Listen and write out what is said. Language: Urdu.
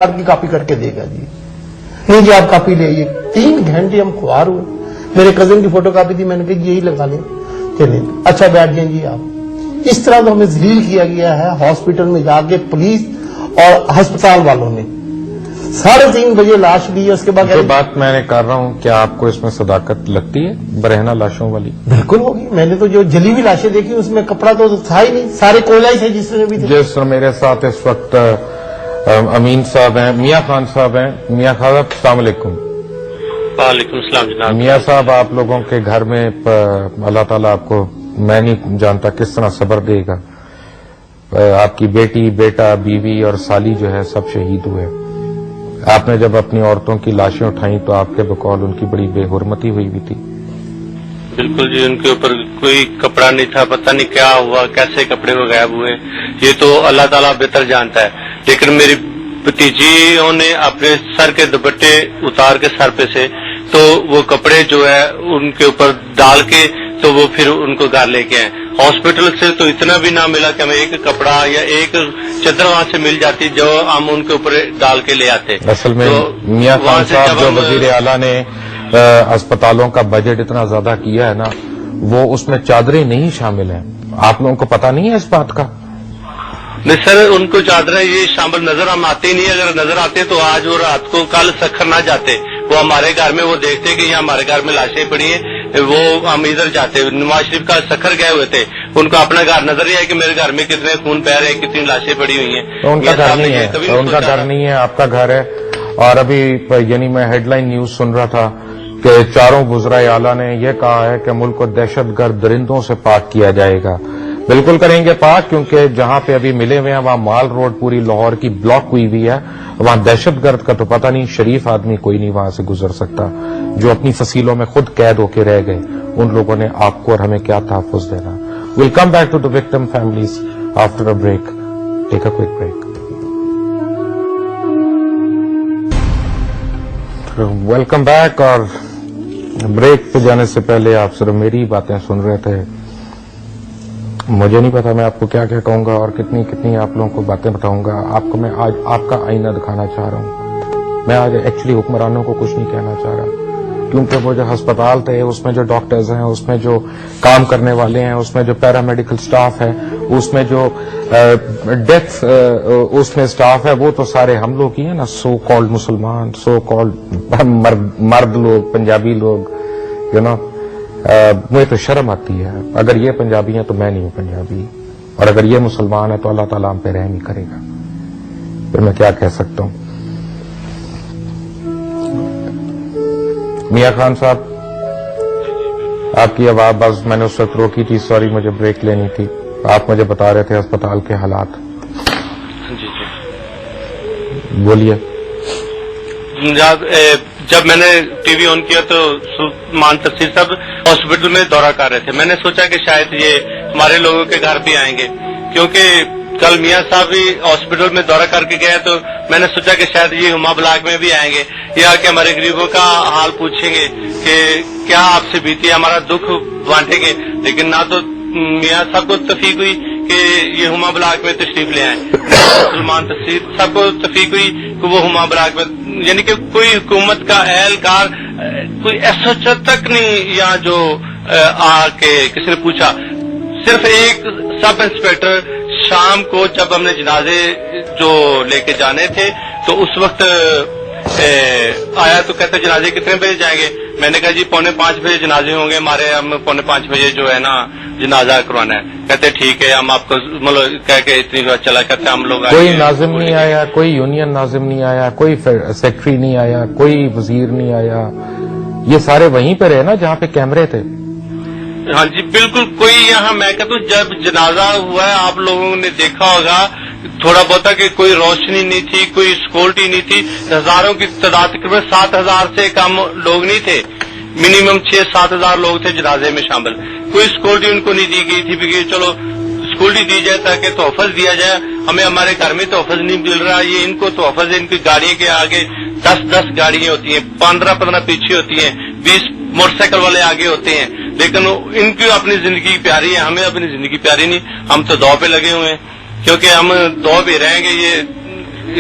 کی کاپی کر کے دے گا جی، نہیں جی آپ کاپی لے آئیے. 3 گھنٹے ہم خوار ہوئے. میرے کزن کی فوٹو کاپی تھی، میں نے کہا یہی لگا لیں. چلیں اچھا بیٹھ جائیں جی آپ. اس طرح تو ہمیں ذلیل کیا گیا ہے ہاسپٹل میں جا کے پولیس اور ہسپتال والوں نے. 3:30 بجے لاش لی ہے. اس کے بعد جو بات میں نے کر رہا ہوں، کیا آپ کو اس میں صداقت لگتی ہے برہنہ لاشوں والی؟ بالکل ہوگی. میں نے تو جو جلی ہوئی لاشیں دیکھی اس میں کپڑا تو تھا ہی نہیں، سارے کوئلہ ہی تھے جس میں بھی تھے. جس میرے ساتھ اس وقت امین صاحب ہیں، میاں خان صاحب ہیں. میاں خان صاحب السلام علیکم. وعلیکم السلام جناب. میاں صاحب آپ لوگوں کے گھر میں اللہ تعالیٰ آپ کو میں نہیں جانتا کس طرح صبر دے گا. آپ کی بیٹی، بیٹا، بیوی اور سالی جو ہے سب شہید ہوئے. آپ نے جب اپنی عورتوں کی لاشیں اٹھائیں تو آپ کے بقول ان کی بڑی بے حرمتی ہوئی بھی تھی. بالکل جی، ان کے اوپر کوئی کپڑا نہیں تھا، پتہ نہیں کیا ہوا، کیسے کپڑے وہ غائب ہوئے، یہ تو اللہ تعالیٰ بہتر جانتا ہے. لیکن میری بھتیجیوں نے اپنے سر کے دوپٹے اتار کے سر پہ سے تو وہ کپڑے جو ہے ان کے اوپر ڈال کے تو وہ پھر ان کو گھر لے کے آئے. ہاسپٹل سے تو اتنا بھی نہ ملا کہ ہمیں ایک کپڑا یا ایک چادر وہاں سے مل جاتی جو ہم ان کے اوپر ڈال کے لے آتے. اصل میں میاں خان صاحب جو وزیر اعلیٰ نے اسپتالوں کا بجٹ اتنا زیادہ کیا ہے نا، وہ اس میں چادریں نہیں شامل ہیں. آپ لوگوں کو پتا نہیں ہے اس بات کا؟ نہیں سر، ان کو چادریں یہ شامل نظر ہم آتے نہیں. اگر نظر آتے تو آج وہ رات کو کل سکھر نہ جاتے. وہ ہمارے گھر میں وہ دیکھتے کہ یہ ہمارے گھر میں لاشیں پڑی ہیں، وہ ہم ادھر جاتے. نواز شریف کا سکھر گئے ہوئے تھے، ان کو اپنا گھر نظر ہی ہے کہ میرے گھر میں کتنے خون بہ رہے ہیں، کتنی لاشیں پڑی ہوئی ہیں. تو ان کا گھر نہیں ہے، ان کا گھر نہیں ہے، آپ کا گھر ہے. اور ابھی یعنی میں ہیڈ لائن نیوز سن رہا تھا کہ 4 وزراء اعلیٰ نے یہ کہا ہے کہ ملک کو دہشت گرد درندوں سے پاک کیا جائے گا. بالکل کریں گے پاک، کیونکہ جہاں پہ ابھی ملے ہوئے ہیں وہاں مال روڈ پوری لاہور کی بلاک ہوئی ہوئی ہے. وہاں دہشت گرد کا تو پتہ نہیں، شریف آدمی کوئی نہیں وہاں سے گزر سکتا. جو اپنی فصیلوں میں خود قید ہو کے رہ گئے، ان لوگوں نے آپ کو اور ہمیں کیا تحفظ دینا. We'll come back to the victim families after a break. Take a quick break. Welcome back. اور بریک پہ جانے سے پہلے آپ صرف میری باتیں سن رہے تھے. مجھے نہیں پتا میں آپ کو کیا کیا کہوں گا اور کتنی کتنی آپ لوگوں کو باتیں بتاؤں گا. آپ کو میں آج آپ کا آئینہ دکھانا چاہ رہا ہوں. میں آج ایکچولی حکمرانوں کو کچھ نہیں کہنا چاہ رہا، کیونکہ وہ جو ہسپتال تھے اس میں جو ڈاکٹرز ہیں، اس میں جو کام کرنے والے ہیں، اس میں جو پیرامیڈیکل سٹاف ہے، اس میں جو ڈیتھ اس میں سٹاف ہے، وہ تو سارے ہم لوگ ہی ہیں نا، سو کالڈ مسلمان، سو کالڈ مرد لوگ، پنجابی لوگ. یو نو مجھے تو شرم آتی ہے. اگر یہ پنجابی ہیں تو میں نہیں ہوں پنجابی، اور اگر یہ مسلمان ہے تو اللہ تعالیٰ ہم پہ رحم ہی کرے گا. پھر میں کیا کہہ سکتا ہوں. میاں خان صاحب، آپ کی آواز بس میں نے اس وقت روکی تھی، سوری مجھے بریک لینی تھی. آپ مجھے بتا رہے تھے اسپتال کے حالات. جی بولیے. جب میں نے ٹی وی آن کیا تو مان تفسیر صاحب ہاسپٹل میں دورہ کر رہے تھے. میں نے سوچا کہ شاید یہ ہمارے لوگوں کے گھر بھی آئیں گے، کیونکہ کل میاں صاحب بھی ہاسپٹل میں دورہ کر کے گئے، تو میں نے سوچا کہ شاید یہ ہما بلاک میں بھی آئیں گے یا کہ ہمارے غریبوں کا حال پوچھیں گے کہ کیا آپ سے بیتی ہے، ہمارا دکھ بانٹیں گے. لیکن نہ تو میاں صاحب کو توفیق ہوئی کہ یہ ہما بلاک میں تشریف لے آئیں، سلمان تفسیر صاحب کو توفیق ہوئی کہ وہ ہما بلاک میں، یعنی کہ کوئی حکومت کا اہلکار کوئی ایسا تک نہیں یا جو آ کے کسی نے پوچھا. صرف ایک سب انسپیکٹر شام کو جب ہم نے جنازے جو لے کے جانے تھے تو اس وقت آیا تو کہتے جنازے کتنے بجے جائیں گے. میں نے کہا جی 4:45 بجے جنازے ہوں گے ہمارے، ہم 4:45 بجے جو ہے نا جنازہ کروانا ہے. کہتے ٹھیک ہے، ہم آپ کو مطلب کہہ کے اتنی چلا کہتے ہم لوگ کوئی ناظم نہیں آیا، کوئی یونین ناظم نہیں آیا، کوئی سیکٹری نہیں آیا، کوئی وزیر نہیں آیا. یہ سارے وہیں پہ رہے نا جہاں پہ کیمرے تھے. ہاں جی بالکل. کوئی یہاں میں کہتا ہوں جب جنازہ ہوا ہے آپ لوگوں نے دیکھا ہوگا تھوڑا بہت کہ کوئی روشنی نہیں تھی، کوئی سیکورٹی نہیں تھی. ہزاروں کی تعداد تقریباً 7,000 سے کم لوگ نہیں تھے، منیمم 6-7 ہزار لوگ تھے جنازے میں شامل. کوئی سیکورٹی ان کو نہیں دی گئی تھی کہ چلو سیکورٹی دی جائے تاکہ تحفظ دیا جائے. ہمیں ہمارے گھر میں تحفظ نہیں مل رہا، یہ ان کو تحفظ ہے. ان کی گاڑیوں کے آگے 10 گاڑیاں ہوتی ہیں، 15 پیچھے ہوتی ہیں، 20 موٹر سائیکل والے آگے ہوتے ہیں. لیکن ان کی اپنی زندگی پیاری ہے، ہمیں اپنی زندگی پیاری نہیں. ہم تو دو پہ لگے ہوئے ہیں، کیونکہ ہم دو پہ رہیں گے. یہ